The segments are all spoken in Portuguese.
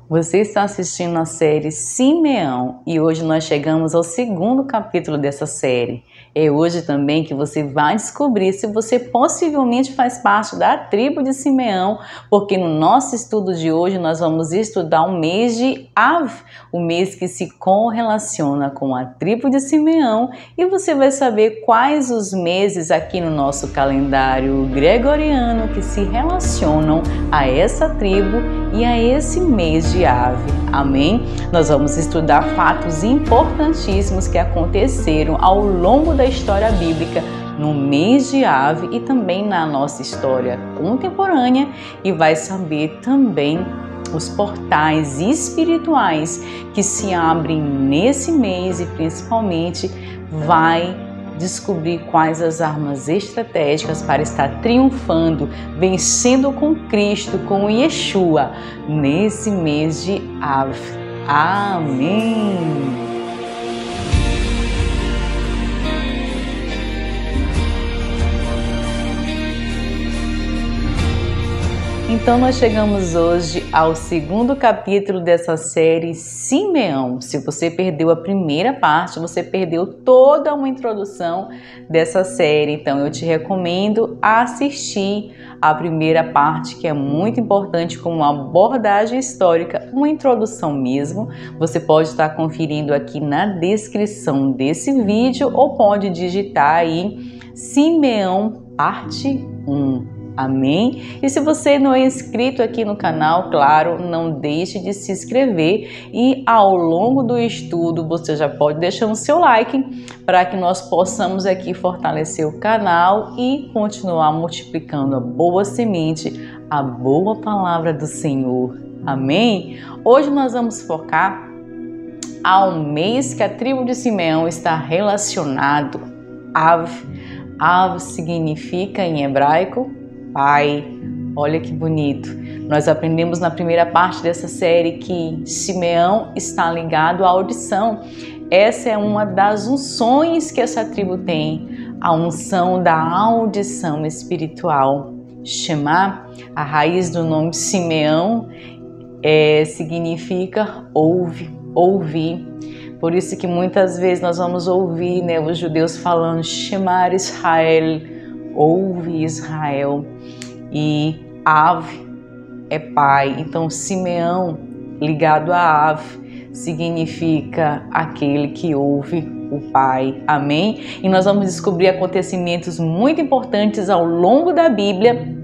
Você está assistindo a série Simeão e hoje nós chegamos ao segundo capítulo dessa série. É hoje também que você vai descobrir se você possivelmente faz parte da tribo de Simeão, porque no nosso estudo de hoje nós vamos estudar o mês de Av, o mês que se correlaciona com a tribo de Simeão, e você vai saber quais os meses aqui no nosso calendário gregoriano que se relacionam a essa tribo e a esse mês de Ave. Amém? Nós vamos estudar fatos importantíssimos que aconteceram ao longo da história bíblica no mês de Ave e também na nossa história contemporânea, e vai saber também os portais espirituais que se abrem nesse mês e principalmente vai descobrir quais as armas estratégicas para estar triunfando, vencendo com Cristo, com Yeshua, nesse mês de Av. Amém! Então nós chegamos hoje ao segundo capítulo dessa série Simeão. Se você perdeu a primeira parte, você perdeu toda uma introdução dessa série. Então eu te recomendo assistir a primeira parte, que é muito importante, com uma abordagem histórica, uma introdução mesmo. Você pode estar conferindo aqui na descrição desse vídeo ou pode digitar aí Simeão parte 1. Amém? E se você não é inscrito aqui no canal, claro, não deixe de se inscrever, e ao longo do estudo você já pode deixar o seu like para que nós possamos aqui fortalecer o canal e continuar multiplicando a boa semente, a boa palavra do Senhor. Amém? Hoje nós vamos focar ao mês que a tribo de Simeão está relacionado. Av. Av significa em hebraico Pai. Olha que bonito. Nós aprendemos na primeira parte dessa série que Simeão está ligado à audição. Essa é uma das unções que essa tribo tem, a unção da audição espiritual. Shema, a raiz do nome Simeão, significa ouve, ouvir. Por isso que muitas vezes nós vamos ouvir, os judeus falando Shema Israel, ouve Israel. E Av é pai, então Simeão ligado a Av significa aquele que ouve o pai. Amém? E nós vamos descobrir acontecimentos muito importantes ao longo da Bíblia,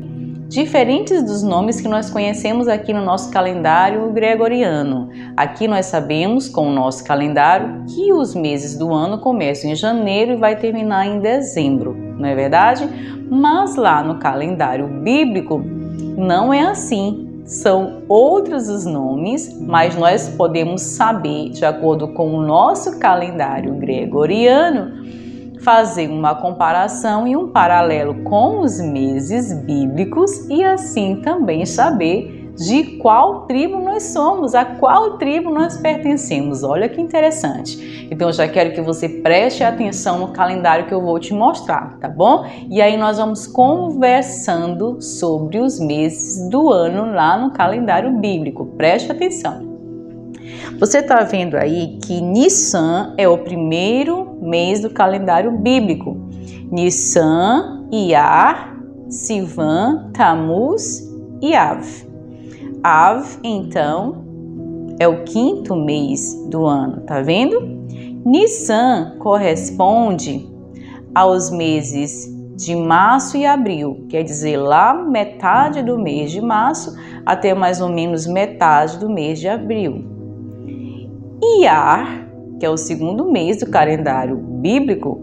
diferentes dos nomes que nós conhecemos aqui no nosso calendário gregoriano. Aqui nós sabemos, com o nosso calendário, que os meses do ano começam em janeiro e vai terminar em dezembro, não é verdade? Mas lá no calendário bíblico não é assim. São outros os nomes, mas nós podemos saber, de acordo com o nosso calendário gregoriano, fazer uma comparação e um paralelo com os meses bíblicos e assim também saber de qual tribo nós somos, a qual tribo nós pertencemos. Olha que interessante. Então eu já quero que você preste atenção no calendário que eu vou te mostrar, tá bom? E aí nós vamos conversando sobre os meses do ano lá no calendário bíblico. Preste atenção. Você está vendo aí que Nissan é o primeiro mês do calendário bíblico. Nissan, Iyar, Sivan, Tamuz e Av. Av, então, é o quinto mês do ano, tá vendo? Nissan corresponde aos meses de março e abril, quer dizer, lá metade do mês de março até mais ou menos metade do mês de abril. Iyar, que é o segundo mês do calendário bíblico,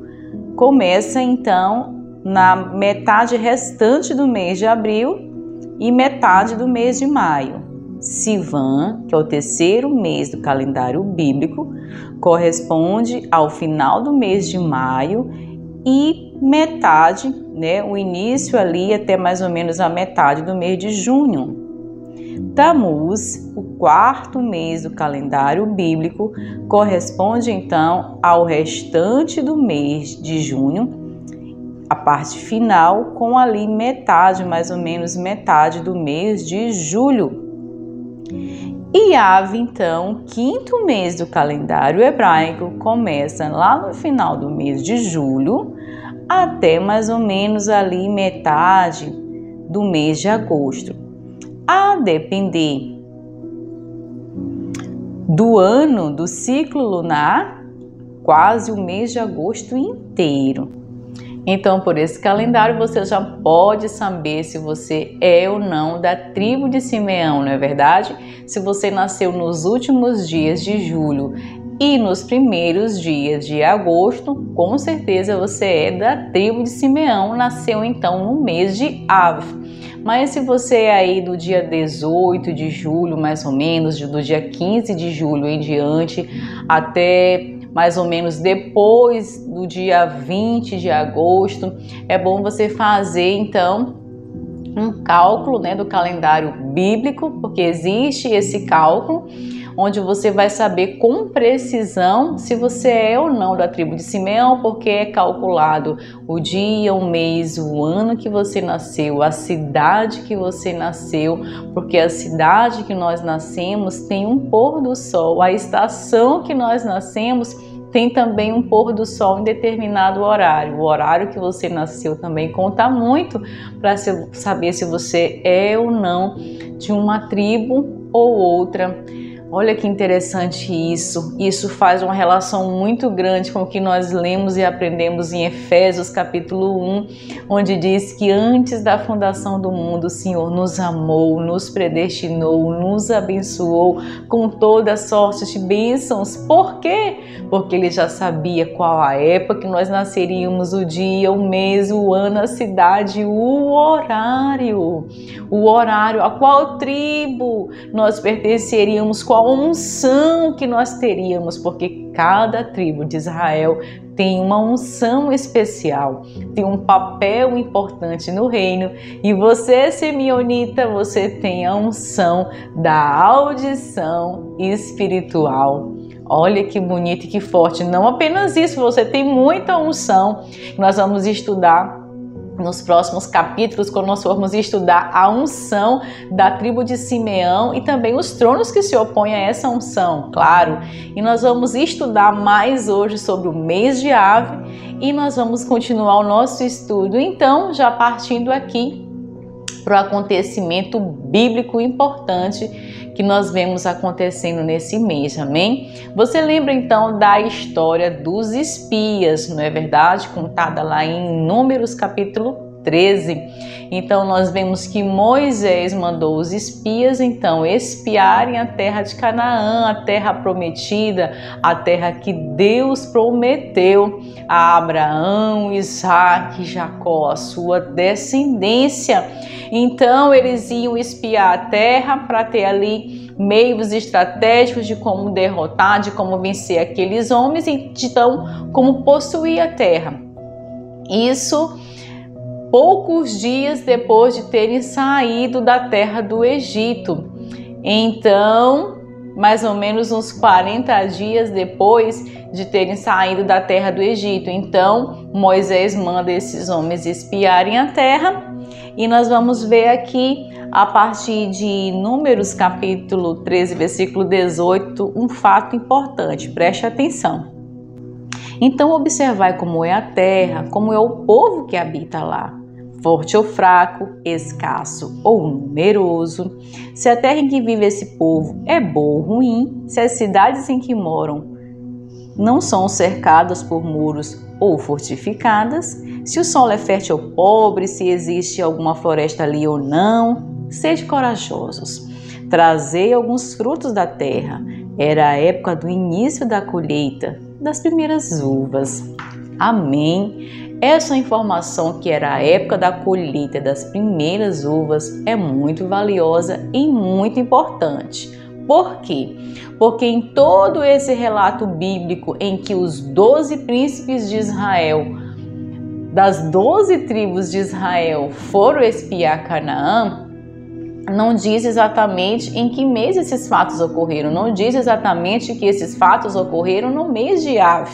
começa então na metade restante do mês de abril e metade do mês de maio. Sivan, que é o terceiro mês do calendário bíblico, corresponde ao final do mês de maio e metade, o início ali até mais ou menos a metade do mês de junho. Tamuz, o quarto mês do calendário bíblico, corresponde então ao restante do mês de junho, a parte final, com ali metade, mais ou menos metade do mês de julho. E Av, então, quinto mês do calendário hebraico, começa lá no final do mês de julho até mais ou menos ali metade do mês de agosto. A depender do ano, do ciclo lunar, quase o mês de agosto inteiro. Então, por esse calendário, você já pode saber se você é ou não da tribo de Simeão, não é verdade? Se você nasceu nos últimos dias de julho e nos primeiros dias de agosto, com certeza você é da tribo de Simeão, nasceu então no mês de Av. Mas se você é aí do dia 18 de julho, mais ou menos, do dia 15 de julho em diante, até mais ou menos depois do dia 20 de agosto, é bom você fazer então um cálculo, né, do calendário bíblico, porque existe esse cálculo onde você vai saber com precisão se você é ou não da tribo de Simeão, porque é calculado o dia, o mês, o ano que você nasceu, a cidade que você nasceu, porque a cidade que nós nascemos tem um pôr do sol, a estação que nós nascemos tem também um pôr do sol em determinado horário. O horário que você nasceu também conta muito para saber se você é ou não de uma tribo ou outra. Olha que interessante isso. Isso faz uma relação muito grande com o que nós lemos e aprendemos em Efésios capítulo 1, onde diz que antes da fundação do mundo o Senhor nos amou, nos predestinou, nos abençoou com toda sorte de bênçãos. Por quê? Porque Ele já sabia qual a época que nós nasceríamos, o dia, o mês, o ano, a cidade, o horário. O horário, a qual tribo nós pertenceríamos, qual a unção que nós teríamos, porque cada tribo de Israel tem uma unção especial, tem um papel importante no reino, e você, simeonita, você tem a unção da audição espiritual. Olha que bonito e que forte. Não apenas isso, você tem muita unção. Nós vamos estudar nos próximos capítulos, quando nós formos estudar a unção da tribo de Simeão e também os tronos que se opõem a essa unção, claro. E nós vamos estudar mais hoje sobre o mês de Av e nós vamos continuar o nosso estudo. Então, já partindo aqui para o acontecimento bíblico importante que nós vemos acontecendo nesse mês, amém? Você lembra então da história dos espias, não é verdade? Contada lá em Números capítulo 13. Então nós vemos que Moisés mandou os espias então espiarem a terra de Canaã, a terra prometida, a terra que Deus prometeu a Abraão, Isaque e Jacó, a sua descendência. Então eles iam espiar a terra para ter ali meios estratégicos de como derrotar, de como vencer aqueles homens e então como possuir a terra. Isso poucos dias depois de terem saído da terra do Egito. Então, mais ou menos uns 40 dias depois de terem saído da terra do Egito. Então, Moisés manda esses homens espiarem a terra e nós vamos ver aqui, a partir de Números capítulo 13, versículo 18, um fato importante. Preste atenção. Então observai como é a terra, como é o povo que habita lá, forte ou fraco, escasso ou numeroso, se a terra em que vive esse povo é boa ou ruim, se as cidades em que moram não são cercadas por muros ou fortificadas, se o solo é fértil ou pobre, se existe alguma floresta ali ou não. Sede corajosos, trazei alguns frutos da terra. Era a época do início da colheita das primeiras uvas. Amém. Essa informação que era a época da colheita das primeiras uvas é muito valiosa e muito importante. Por quê? Porque em todo esse relato bíblico em que os 12 príncipes de Israel, das 12 tribos de Israel, foram espiar Canaã, não diz exatamente em que mês esses fatos ocorreram, não diz exatamente que esses fatos ocorreram no mês de Av.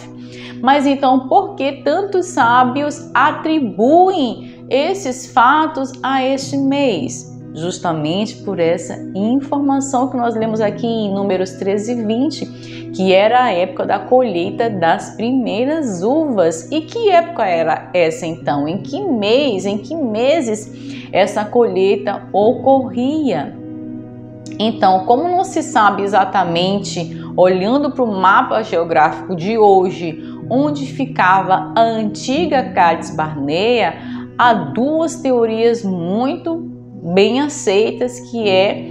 Mas então, por que tantos sábios atribuem esses fatos a este mês? justamente por essa informação que nós lemos aqui em Números 13 e 20, que era a época da colheita das primeiras uvas. E que época era essa então? Em que mês, em que meses essa colheita ocorria? Então, como não se sabe exatamente, olhando para o mapa geográfico de hoje, onde ficava a antiga Cádiz Barnea, há duas teorias muito bem aceitas, que é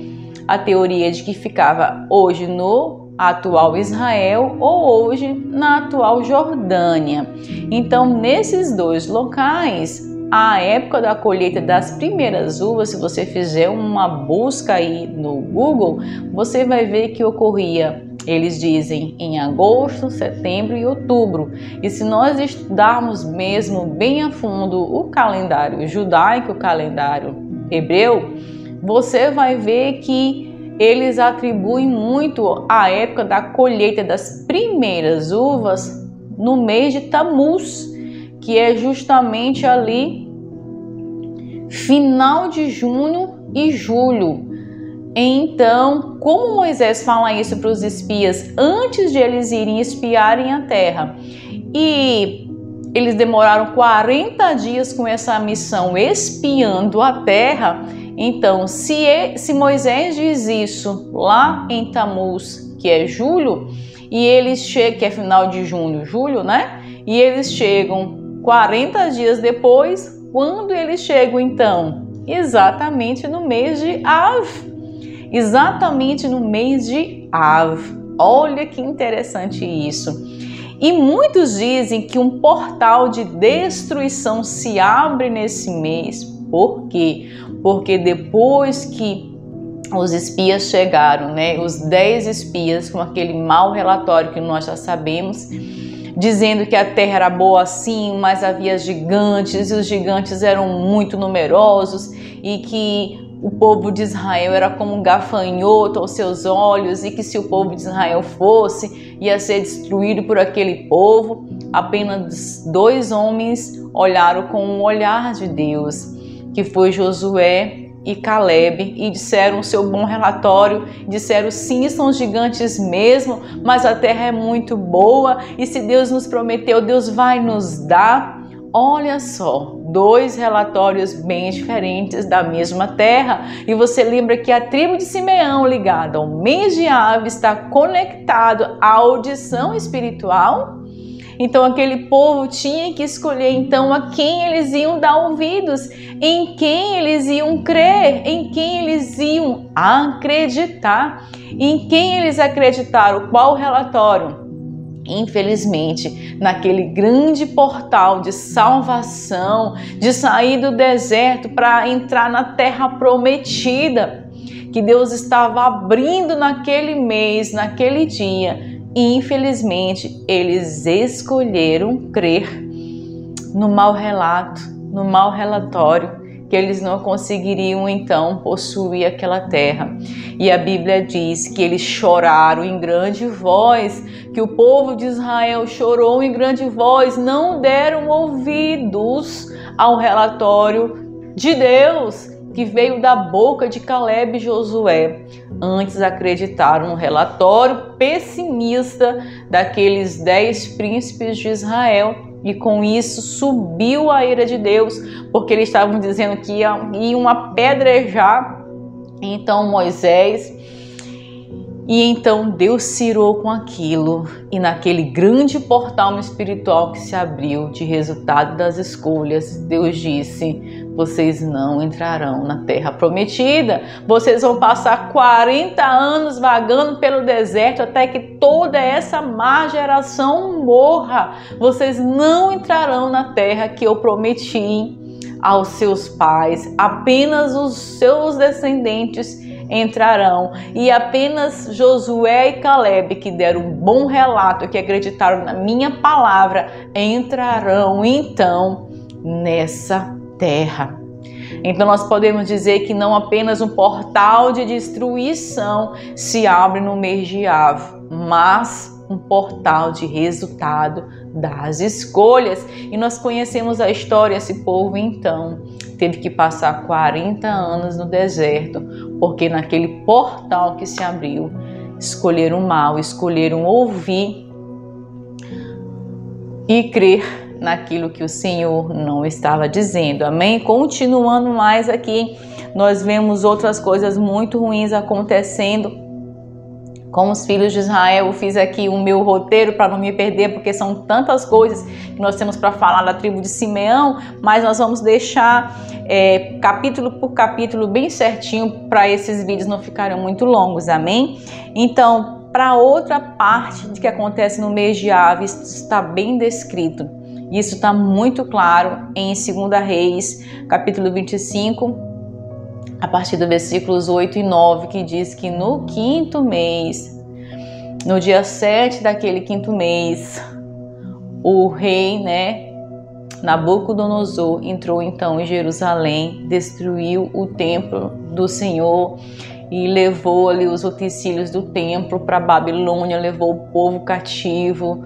a teoria de que ficava hoje no atual Israel ou hoje na atual Jordânia. Então, nesses dois locais, a época da colheita das primeiras uvas, se você fizer uma busca aí no Google, você vai ver que ocorria, eles dizem, em agosto, setembro e outubro. E se nós estudarmos mesmo bem a fundo o calendário judaico, o calendário hebreu, você vai ver que eles atribuem muito a época da colheita das primeiras uvas no mês de Tamuz, que é justamente ali final de junho e julho. Então, como Moisés fala isso para os espias antes de eles irem espiarem a terra, e eles demoraram 40 dias com essa missão espiando a terra, então se Moisés diz isso lá em Tamuz, que é julho, e eles chegam, que é final de junho, julho, né? E eles chegam 40 dias depois. Quando eles chegam então? Exatamente no mês de Av. Exatamente no mês de Av. Olha que interessante isso. E muitos dizem que um portal de destruição se abre nesse mês. Por quê? Porque depois que os espias chegaram, né? Os 10 espias com aquele mau relatório que nós já sabemos, dizendo que a terra era boa assim, mas havia gigantes e os gigantes eram muito numerosos e que o povo de Israel era como um gafanhoto aos seus olhos e que se o povo de Israel fosse, ia ser destruído por aquele povo. Apenas 2 homens olharam com o olhar de Deus, que foi Josué e Caleb, e disseram o seu bom relatório, disseram sim, são gigantes mesmo, mas a terra é muito boa e se Deus nos prometeu, Deus vai nos dar. Olha só, 2 relatórios bem diferentes da mesma terra. E você lembra que a tribo de Simeão, ligada ao mês de Av, está conectado à audição espiritual? Então aquele povo tinha que escolher então a quem eles iam dar ouvidos, em quem eles iam crer, em quem eles iam acreditar. Em quem eles acreditaram? Qual relatório? Infelizmente, naquele grande portal de salvação, de sair do deserto para entrar na terra prometida, que Deus estava abrindo naquele mês, naquele dia, infelizmente, eles escolheram crer no mau relato, no mau relatório, que eles não conseguiriam então possuir aquela terra. E a Bíblia diz que eles choraram em grande voz, que o povo de Israel chorou em grande voz, não deram ouvidos ao relatório de Deus, que veio da boca de Caleb e Josué. Antes acreditaram no relatório pessimista daqueles 10 príncipes de Israel, e com isso subiu a ira de Deus, porque eles estavam dizendo que iam apedrejar então Moisés. E então Deus se irou com aquilo, e naquele grande portal espiritual que se abriu de resultado das escolhas, Deus disse: vocês não entrarão na terra prometida, vocês vão passar 40 anos vagando pelo deserto até que toda essa má geração morra. Vocês não entrarão na terra que eu prometi aos seus pais, apenas os seus descendentes entrarão, e apenas Josué e Caleb, que deram um bom relato, que acreditaram na minha palavra, entrarão então nessa terra. Então nós podemos dizer que não apenas um portal de destruição se abre no mês de Av, mas um portal de resultado das escolhas. E nós conhecemos a história, esse povo então teve que passar 40 anos no deserto, porque naquele portal que se abriu, escolheram o mal, escolheram ouvir e crer naquilo que o Senhor não estava dizendo. Amém? Continuando mais aqui, nós vemos outras coisas muito ruins acontecendo com os filhos de Israel. Eu fiz aqui o meu roteiro para não me perder, porque são tantas coisas que nós temos para falar da tribo de Simeão, mas nós vamos deixar capítulo por capítulo bem certinho para esses vídeos não ficarem muito longos, amém? Então, para outra parte de que acontece no mês de Av, isso está bem descrito. Isso está muito claro em 2 Reis, capítulo 25, a partir dos versículos 8 e 9, que diz que no quinto mês, no dia 7 daquele quinto mês, o rei, Nabucodonosor entrou então em Jerusalém, destruiu o templo do Senhor e levou ali os utensílios do templo para Babilônia, levou o povo cativo.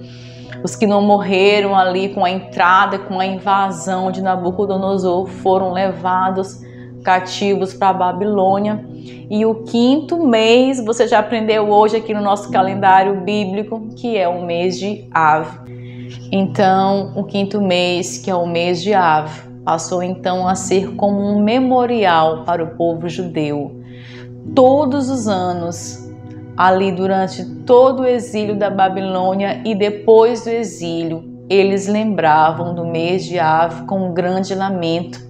Os que não morreram ali com a entrada, com a invasão de Nabucodonosor, foram levados cativos para a Babilônia. E o quinto mês, você já aprendeu hoje aqui no nosso calendário bíblico, que é o mês de Av. Então, o quinto mês, que é o mês de Av, passou então a ser como um memorial para o povo judeu. Todos os anos, ali durante todo o exílio da Babilônia e depois do exílio, eles lembravam do mês de Av com um grande lamento.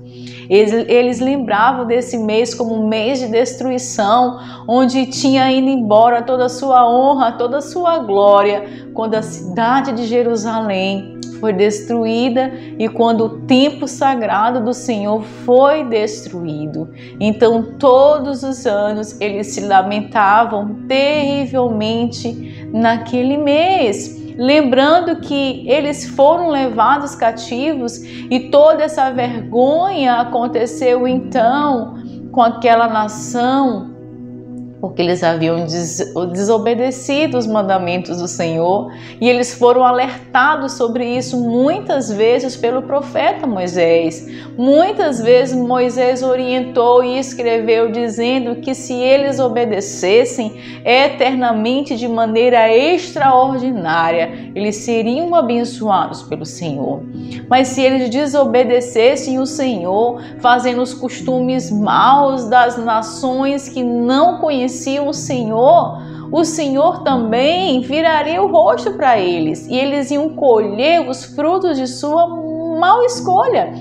Eles lembravam desse mês como um mês de destruição, onde tinha ido embora toda a sua honra, toda a sua glória, quando a cidade de Jerusalém foi destruída e quando o templo sagrado do Senhor foi destruído. Então, todos os anos, eles se lamentavam terrivelmente naquele mês, lembrando que eles foram levados cativos e toda essa vergonha aconteceu então com aquela nação, porque eles haviam desobedecido os mandamentos do Senhor e eles foram alertados sobre isso muitas vezes pelo profeta Moisés. Muitas vezes Moisés orientou e escreveu dizendo que se eles obedecessem eternamente de maneira extraordinária, eles seriam abençoados pelo Senhor. Mas se eles desobedecessem o Senhor, fazendo os costumes maus das nações que não conheciam o Senhor também viraria o rosto para eles e eles iam colher os frutos de sua mal escolha.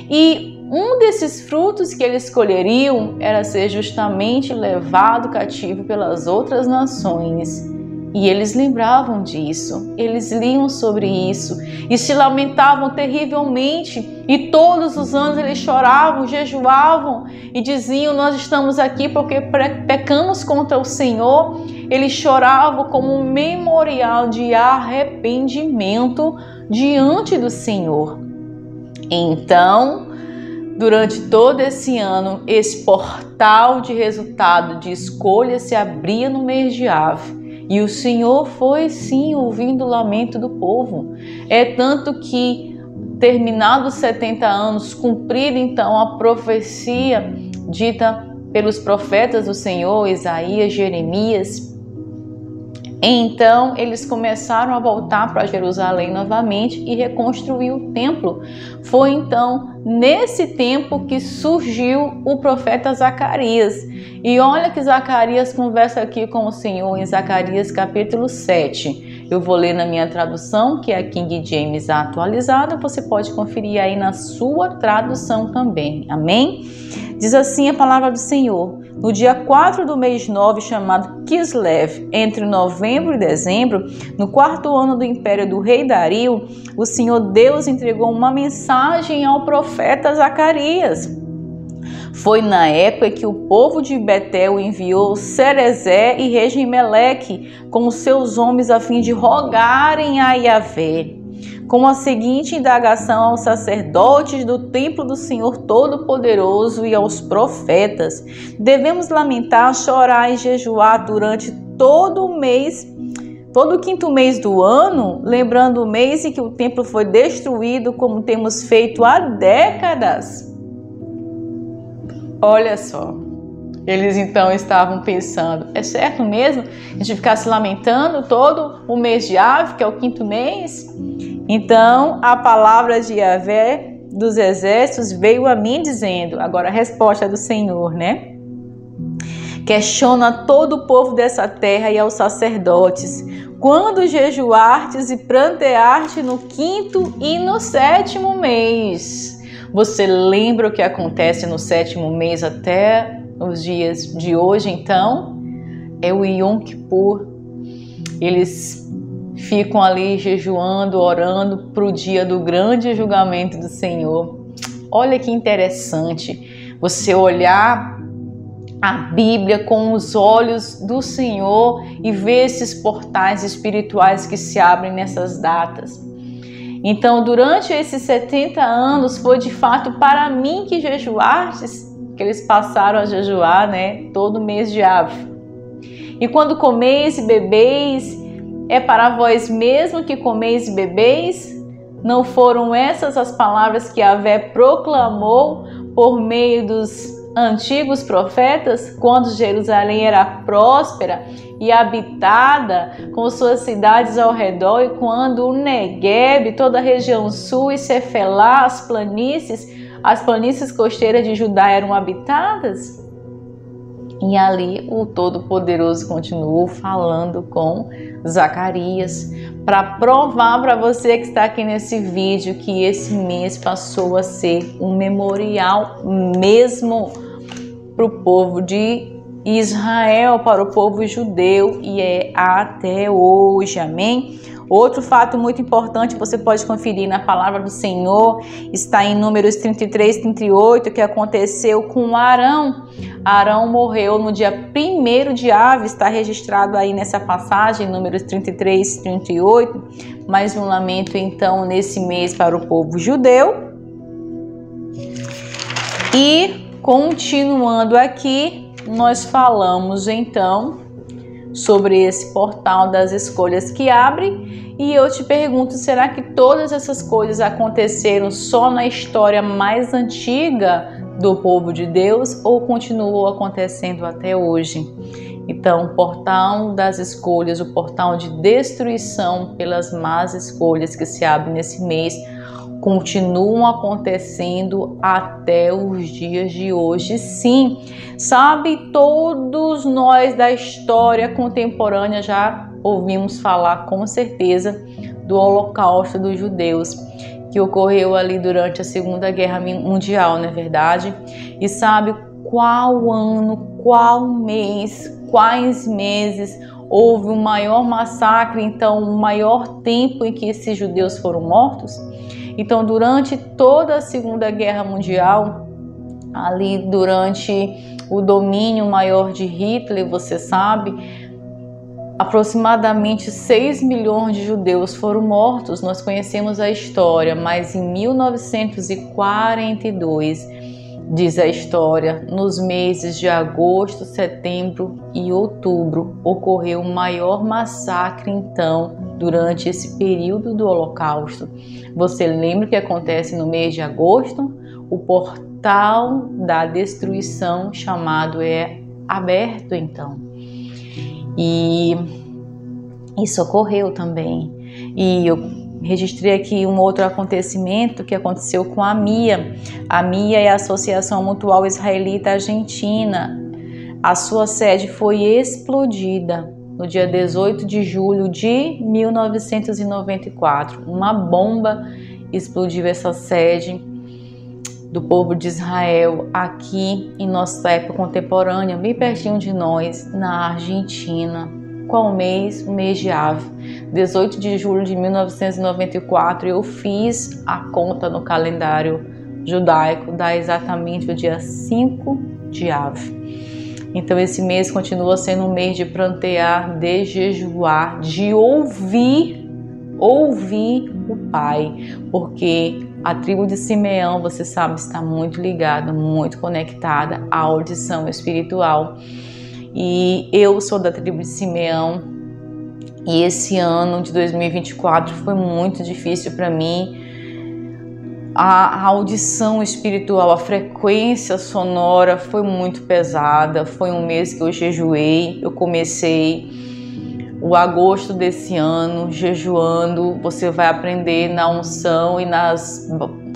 E um desses frutos que eles colheriam era ser justamente levado cativo pelas outras nações. E eles lembravam disso, eles liam sobre isso e se lamentavam terrivelmente. E todos os anos eles choravam, jejuavam e diziam: nós estamos aqui porque pecamos contra o Senhor. Eles choravam como um memorial de arrependimento diante do Senhor. Então, durante todo esse ano, esse portal de resultado de escolha se abria no mês de Av. E o Senhor foi sim ouvindo o lamento do povo. É tanto que, terminados 70 anos, cumprida então a profecia dita pelos profetas do Senhor, Isaías, Jeremias, então eles começaram a voltar para Jerusalém novamente e reconstruir o templo. Foi então nesse tempo que surgiu o profeta Zacarias. E olha que Zacarias conversa aqui com o Senhor em Zacarias capítulo 7. Eu vou ler na minha tradução, que é a King James atualizada. Você pode conferir aí na sua tradução também. Amém? Diz assim a palavra do Senhor: no dia 4 do mês 9, chamado Kislev, entre novembro e dezembro, no quarto ano do império do rei Dario, o Senhor Deus entregou uma mensagem ao profeta Zacarias. Foi na época que o povo de Betel enviou Serezé e Regimeleque com os seus homens a fim de rogarem a Yahvé, com a seguinte indagação aos sacerdotes do templo do Senhor Todo-Poderoso e aos profetas: devemos lamentar, chorar e jejuar durante todo o mês, todo o quinto mês do ano, lembrando o mês em que o templo foi destruído, como temos feito há décadas? Olha só, eles então estavam pensando, é certo mesmo a gente ficar se lamentando todo o mês de Av, que é o 5º mês? Então a palavra de Yahvé dos exércitos veio a mim dizendo, agora a resposta do Senhor, né? Questiona todo o povo dessa terra e aos sacerdotes, quando jejuartes e prantearte no 5º e no 7º mês. Você lembra o que acontece no 7º mês até os dias de hoje, então? É o Yom Kippur. Eles ficam ali jejuando, orando para o dia do grande julgamento do Senhor. Olha que interessante você olhar a Bíblia com os olhos do Senhor e ver esses portais espirituais que se abrem nessas datas. Então, durante esses 70 anos, foi de fato para mim que jejuastes, que eles passaram a jejuar, né, todo mês de Av. E quando comeis e bebeis, é para vós mesmo que comeis e bebeis? Não foram essas as palavras que Yahvé proclamou por meio dos antigos profetas, quando Jerusalém era próspera e habitada, com suas cidades ao redor, e quando o Negueb, toda a região sul, e Cefelá, as planícies costeiras de Judá eram habitadas? E ali o Todo-Poderoso continuou falando com Zacarias para provar para você que está aqui nesse vídeo que esse mês passou a ser um memorial mesmo para o povo de Israel, para o povo judeu, e é até hoje, amém? Outro fato muito importante, você pode conferir na palavra do Senhor, está em Números 33, 38, que aconteceu com Arão. Arão morreu no dia 1º de Av, está registrado aí nessa passagem, Números 33, 38, mais um lamento então nesse mês para o povo judeu. E continuando aqui, nós falamos então sobre esse portal das escolhas que abre, e eu te pergunto, será que todas essas coisas aconteceram só na história mais antiga do povo de Deus ou continuou acontecendo até hoje? Então, o portal das escolhas, o portal de destruição pelas más escolhas que se abre nesse mês, continuam acontecendo até os dias de hoje, sim. Sabe, todos nós da história contemporânea já ouvimos falar com certeza do Holocausto dos judeus, que ocorreu ali durante a Segunda Guerra Mundial, não é verdade? E sabe qual ano, qual mês, quais meses houve o maior massacre, então o maior tempo em que esses judeus foram mortos? Então, durante toda a Segunda Guerra Mundial, ali durante o domínio maior de Hitler, você sabe, aproximadamente 6 milhões de judeus foram mortos. Nós conhecemos a história, mas em 1942, diz a história, nos meses de agosto, setembro e outubro, ocorreu o maior massacre, então, durante esse período do Holocausto. Você lembra o que acontece no mês de agosto? O portal da destruição chamado é aberto, então. E isso ocorreu também. E eu registrei aqui um outro acontecimento que aconteceu com a MIA. A MIA é a Associação Mutual Israelita Argentina. A sua sede foi explodida no dia 18 de julho de 1994. Uma bomba explodiu essa sede do povo de Israel aqui em nossa época contemporânea, bem pertinho de nós, na Argentina. Qual mês? O mês de Av. 18 de julho de 1994, eu fiz a conta no calendário judaico, dá exatamente o dia 5 de Av. Então esse mês continua sendo um mês de prantear, de jejuar, de ouvir o Pai, porque a tribo de Simeão, você sabe, está muito ligada, muito conectada à audição espiritual. E eu sou da tribo de Simeão, e esse ano de 2024 foi muito difícil para mim. a audição espiritual, a frequência sonora foi muito pesada. Foi um mês que eu jejuei. Eu comecei o agosto desse ano jejuando. Você vai aprender na unção e nas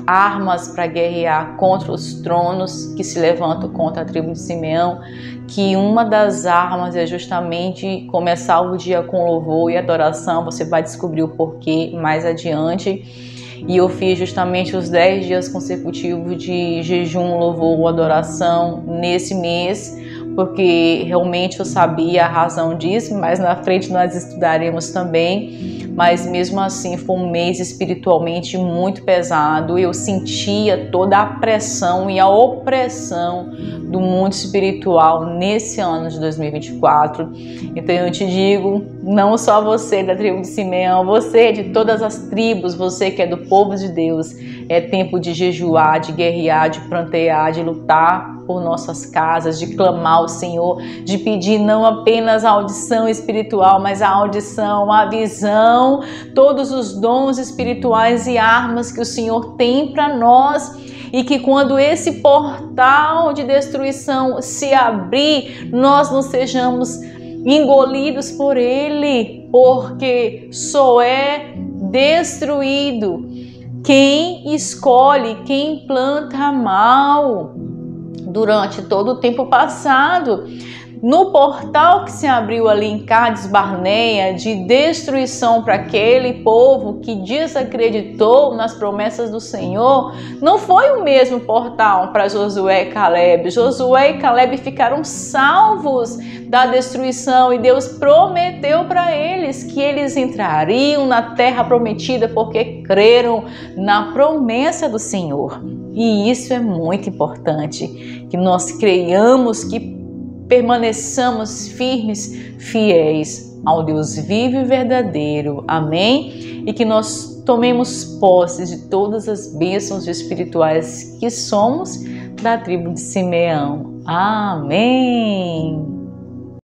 armas para guerrear contra os tronos que se levantam contra a tribo de Simeão, que uma das armas é justamente começar o dia com louvor e adoração. Você vai descobrir o porquê mais adiante. E eu fiz justamente os 10 dias consecutivos de jejum, louvor, adoração nesse mês, porque realmente eu sabia a razão disso, mas na frente nós estudaremos também. Mas mesmo assim foi um mês espiritualmente muito pesado. Eu sentia toda a pressão e a opressão do mundo espiritual nesse ano de 2024. Então eu te digo, não só você da tribo de Simeão, você de todas as tribos, você que é do povo de Deus, é tempo de jejuar, de guerrear, de prantear, de lutar por nossas casas, de clamar ao Senhor, de pedir não apenas a audição espiritual, mas a audição, a visão, todos os dons espirituais e armas que o Senhor tem para nós. E que quando esse portal de destruição se abrir, nós não sejamos engolidos por ele, porque só é destruído quem escolhe, quem planta mal. Durante todo o tempo passado, no portal que se abriu ali em Cádiz Barneia de destruição para aquele povo que desacreditou nas promessas do Senhor, não foi o mesmo portal para Josué e Caleb. Josué e Caleb ficaram salvos da destruição e Deus prometeu para eles que eles entrariam na terra prometida porque creram na promessa do Senhor. E isso é muito importante, que nós creiamos, que permaneçamos firmes, fiéis ao Deus vivo e verdadeiro. Amém? E que nós tomemos posse de todas as bênçãos espirituais que somos da tribo de Simeão. Amém!